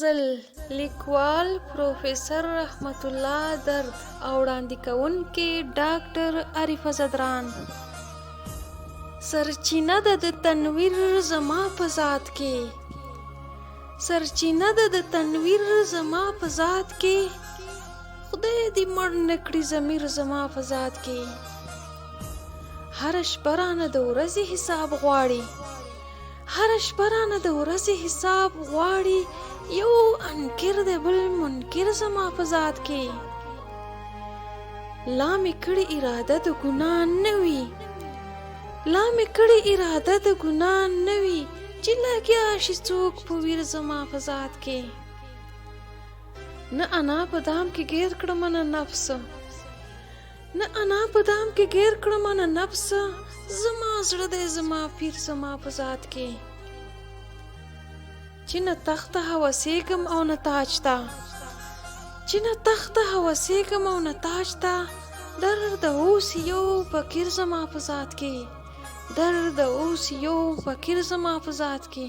غزل لیکوال پروفیسر رحمت الله درد او وړاندې کوونکی ډاکټر عارف زدران. سرچینه ده د تنویر زما په ذات کې، سرچینه ده د تنویر زما په ذات کې، خدای دې مړ نه کړي ضمیر زما په ذات کې. هره شپه رانه د ورځې حساب غواړي، هره شپه رانه د ورځې حساب غواړي، یو انکر د بل منکر زما په ذات کې. لا مې کړې اراده د ګناه نه وي، لا مې کړې اراده د ګناه نه وي، چې لګیا شي څوک په ویر زما په ذات کې. نه انا په دام کې گیر کړم نه نفس، نه انا په دام کې گیر کړم نه نفس، زما زړه دی زما پیر زما په ذات کې. چې نه تخته هوسېږم او نه تاج ته، چې نه تخته هوسېږم او نه تاج ته، درد اوس یو فقیر زما په ذات کې، درد اوس یو فقیر زما په ذات کې.